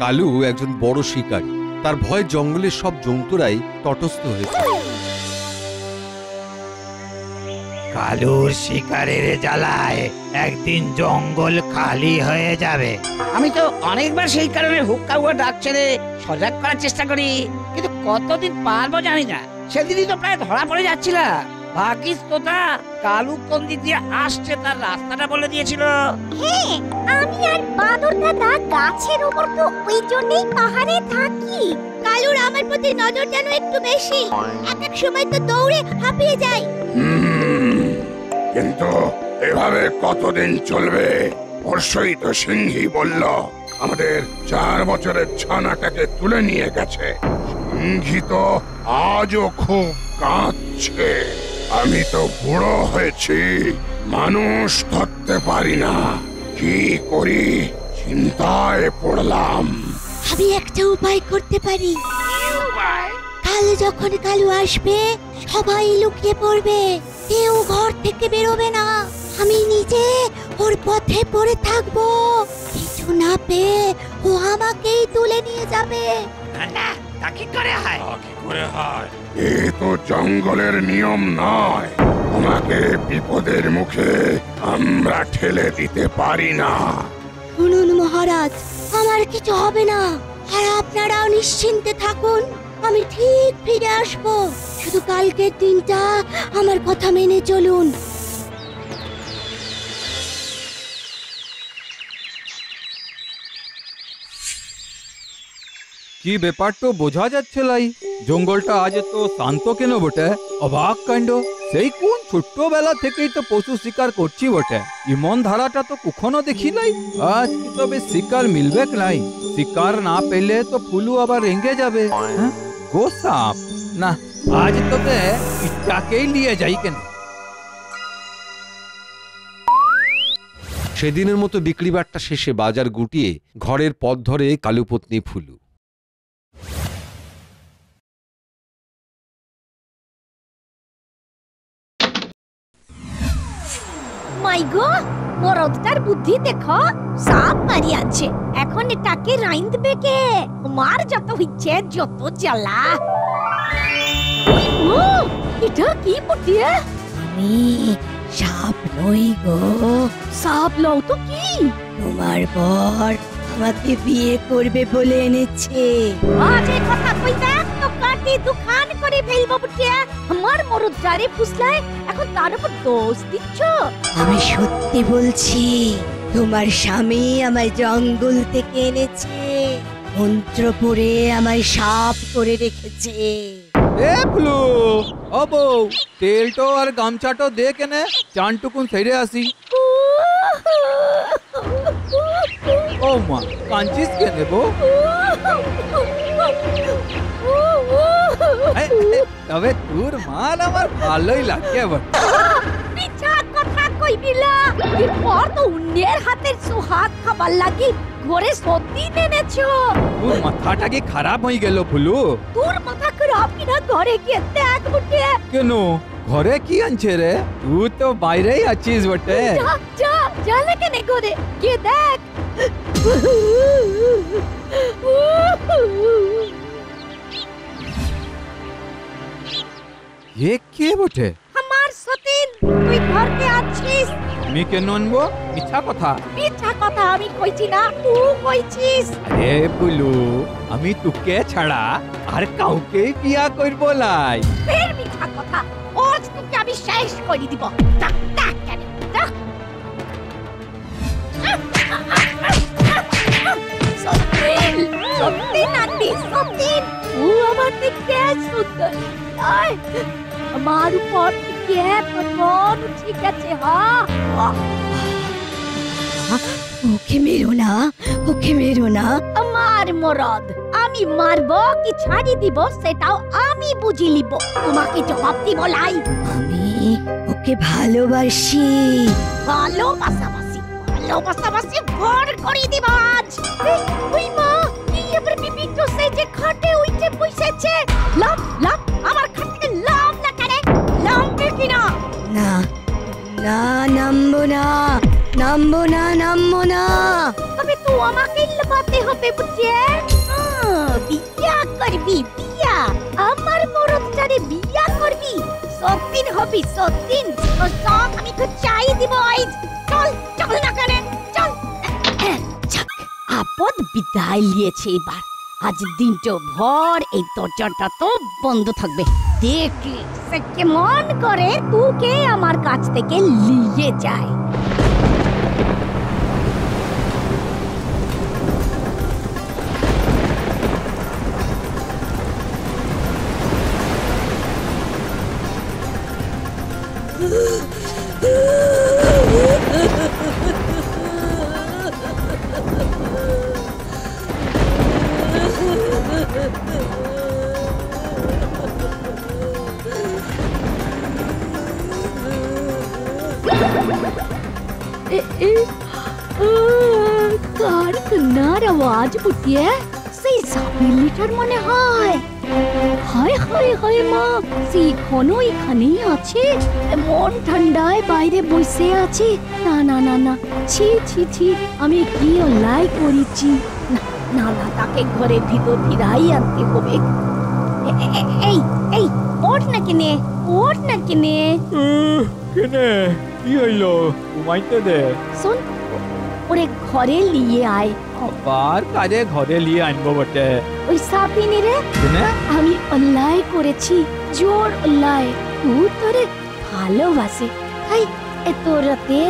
কালু একজন বড় শিকারী, তার ভয়ে জঙ্গলের সব জন্তুরাই তটস্থ হয়েছে। কালুর শিকারের জ্বালায় একদিন জঙ্গল খালি হয়ে যাবে। আমি তো অনেকবার সেই কারণে হুক্কা ডাক ছেড়ে সজাগ করার চেষ্টা করি, কিন্তু কতদিন পারবো জানি না। সেদিনই তো প্রায় ধরা পড়ে যাচ্ছিলাম। ভাগ্যিস তোতা কালু কোন দিক দিয়ে আসছে তার রাস্তাটা বলে দিয়েছিল। হ্যাঁ, আমি আর বাদর দাদা গাছের উপর তো ওই জন্যই পাহাড়ে থাকি। কালুর আমার প্রতি নজর যেন একটু বেশি, এক এক সময় তো দৌড়ে হাঁপিয়ে যায়। কিন্তু এভাবে কতদিন চলবে? পরশুই তো সিংহী বলল আমাদের 4 বছরের ছানাটাকে তুলে নিয়ে গেছে। সিংহী তো আজও খুব কাঁদছে। আমি তো বুড়ো হয়েছি, মানুষ ধরতে পারি না, কি করি চিন্তায় পড়লাম। আমি একটা উপায় করতে পারি। কাল যখন কালু আসবে সবাই লুকিয়ে পড়বে, কেউ ঘর থেকে বেরোবে না। আমি নিজে ওর পথে পড়ে থাকবো, কিছু না পেয়ে ও আমাকেই তুলে নিয়ে যাবে। না, তা কি করে হয়? এ তো জঙ্গলের নিয়ম নয়, তোমাকে বিপদের মুখে আমরা ঠেলে দিতে পারি না। শুনুন মহারাজ, আমার কিছু হবে না, আর আপনারাও নিশ্চিন্তে থাকুন। আমি ঠিক ফিরে আসবো, শুধু কালকের দিনটা আমার কথা মেনে চলুন। কি ব্যাপার তো বোঝা যাচ্ছে লাই, জঙ্গলটা আজ তো শান্ত কেন বটে? অবাক কাণ্ড, সেই কোন ছোট্টবেলা থেকেই তো পশু শিকার করছি বটে, ইমন ধারাটা তো কখনো দেখি নাই। আজ কি তবে শিকার মিলবে নাই? শিকার না পেলে তো ফুলু আবার রেঙ্গে যাবে। গোসাপ না, আজ তবে ইটাকেই নিয়ে যাই কেন। সেদিনের মতো বিক্রি বাট্টা শেষে বাজার গুটিয়ে ঘরের পথ ধরে কালুপত্নী ফুলু। মাই গো, মরদটার বুদ্ধি দেখো, সাপ মারি আছে। এখন এটাকে রাইন্দবে কে? মার যত হচ্ছে যত জ্বালা। ও, এটা কি বুদ্ধি? আমি সাপ নই গো। সাপ লও তো কি? তোমার বর আমাকে বিয়ে করবে বলে এনেছে। আজ এই কথা কইবে তো কাটি দুখান করে ফেলবো বুটিয়া। আমার মরদটারে ফুসলায় এখন তার উপর দোষ দিচ্ছ? আমি সত্যি বলছি, তোমার স্বামী আমায় জঙ্গল থেকে এনেছে, মন্ত্র পড়ে আমায় সাপ করে রেখেছে। এ ফুলু, ও বউ, তেলটো আর গামছাটো দে কেনে, চানটুকুন সেরে আসি। ও মা, কাঁদছিস কেনে বউ? তবে তোর মাল আমার ভালোই লাগে। মিছা কথা কইবিলা, এরপর তো অন্যের হাতের সোহাগ খাবার লাগি ঘরে সত্যি এনেছো। তোর মাথাটা কি খারাপ হয়ে গেল ফুলু? তোর মাথা খারাপ কিনা ঘরে গিয়ে দেখ বুটে। কেন, ঘরে কি আনছে রে? তুই তো বাইরেই আছিস বটে। যা যা যা লেকেনে ঘরে গিয়ে দেখ। এ কে বটে? আমার সতীন, তুই ঘরকে আছিস? আমি কেন আনবো? মিথ্যা কথা। মিথ্যা কথা আমি কইছি না, তুই কইছিস। আরে বুলু, আমি তোকে ছাড়া আর কাউকে বিয়া করব লাই। ফের মিথ্যা কথা, আজ তোকে আমি শেষ করে দিব। ডাক ডাক কেন ডাক। সতীন, সতীন আন্টি, সতীন, তুই আমার থেকে সুন্দর। আয়, আমার উপর থেকে তোর মন ঠিক আছে। ওকে মেরো না, ওকে মেরো না। আমার মরদ, আমি মারবো কি ছাড়ি দিব সেটাও আমি বুঝি লিব। তোমাকে জবাব দিব লাই। আমি ওকে ভালোবাসি। ভালোবাসাবাসি ভর করে দিব আজ। ওই মা, কি এবার বিপিটো সে যে খাটে উঠে বসেছে। লাভ লাভ আমার খাট থেকে লাভ না করে। নামবে কিনা? না না, নামবো না, নামবো না, নামবো না। তবে তুই আমাকেই লুকাতে হবে বুঝে? বিয়া করবি বিয়া, আমার মরদটারে বিয়া করবি, সত্যিন হবি সত্যিন। ও সব আমি তো চাই দিব আইজ। চল চল না কেন চল। যাক, আপদ বিদায় নিয়েছে এবার। আজ দিনটা ভর এই দরজাটা তো বন্ধ থাকবে। দেখি সে কেমন করে তুকে আমার কাছ থেকে নিয়ে যায়। কার কান্নার আওয়াজ বুটিয়ে? সেই সাপের লিটার মনে হয়। হায় হায় হায় মা, সেই এখনো এখানেই আছে, মন ঠান্ডায় বাইরে বসে আছে। না না না না, ছি ছি ছি, আমি কি অন্যায় করেছি। না না না, তাকে ঘরের ভিতর ফিরাই আনতে হবে। এই এই, ওঠ না কিনে, ওঠ না কিনে। কেনে কি হইলো? ঘুমাইতে দে। শোন, ওরে ঘরে নিয়ে আয়। আবার কাজে ঘরে নিয়ে আনবো বটে। ওই সাপিনী রে, কেনে? আমি অন্যায় করেছি, জোর অন্যায়। তুই তোরে ভালোবাসে, তাই এত রাতে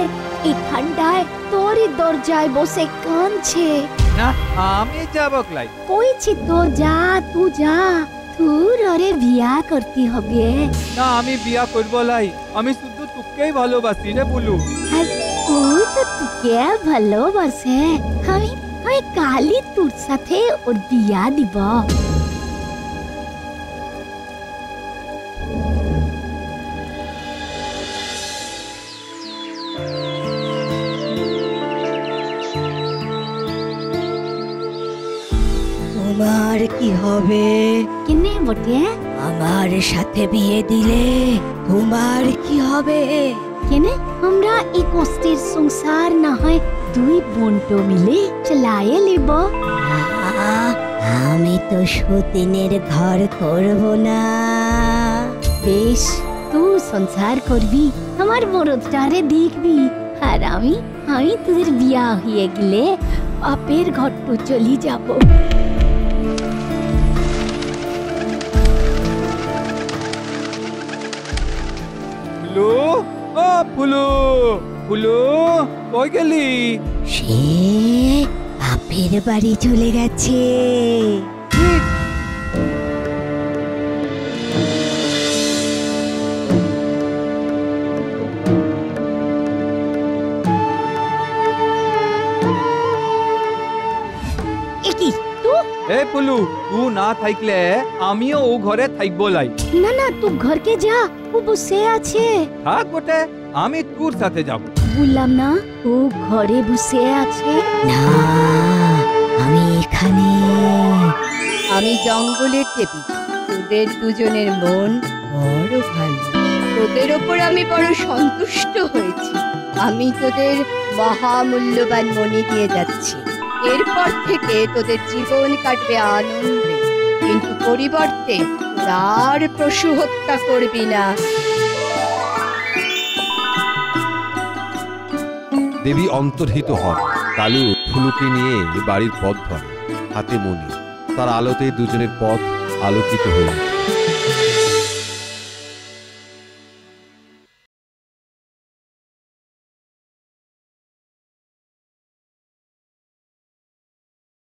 এই ঠান্ডায় তোরই দরজায় বসে কাঁদছে। না, আমি যাবো ক্লাই। কইছি তো যা, তুই যা। তোর ওরে বিয়া করতে হবে। না, আমি বিয়া করবো লাই। আমি শুধু তোকেই ভালোবাসি রে বুলু। আর ও তো তোকে ভালোবাসে। আমি আমি কালই তোর সাথে ওর বিয়া দিব। তোমার কি হবে? কিনে বটে? আমার সাথে বিয়ে দিলে তোমার কি হবে? কেনে আমরা এই কষ্টের সংসার না হয় দুই বন্টো মিলে চালায়ে নেব। আমি তো সতীনের ঘর করব না। বেশ, তুই সংসার করবি, আমার বড়টারে দেখবি, আর আমি তোদের বিয়া হয়ে গেলে বাপের ঘরটো চলি যাব। ফুলু, ও ফুলু, ফুলু কই গেলি? সে বাপের বাড়ি চলে গেছে। একি তুই? এ ফুলু, তুই না থাকলে আমিও ও ঘরে থাকবো লাই। না না, তুই ঘরকে যা, ও বসে আছে। থাক বটে, আমি তোর সাথে যাব। বললাম না, ও ঘরে বসে আছে। না, আমি এখানে। আমি জঙ্গলের দেবী, তোদের দুজনের মন বড় ভালো, তোদের ওপর আমি বড় সন্তুষ্ট হয়েছি। আমি তোদের মহামূল্যবান মণি দিয়ে যাচ্ছি। এরপর থেকে তোদের জীবন কাটবে আনন্দে, কিন্তু পরিবর্তে আর পশু হত্যা করবি না। দেবী অন্তর্হিত হন। কালু ফুলুকে নিয়ে বাড়ির পথ ধরে, হাতে মণি। তার আলোতে দুজনের পথ আলোকিত হয়ে ওঠে।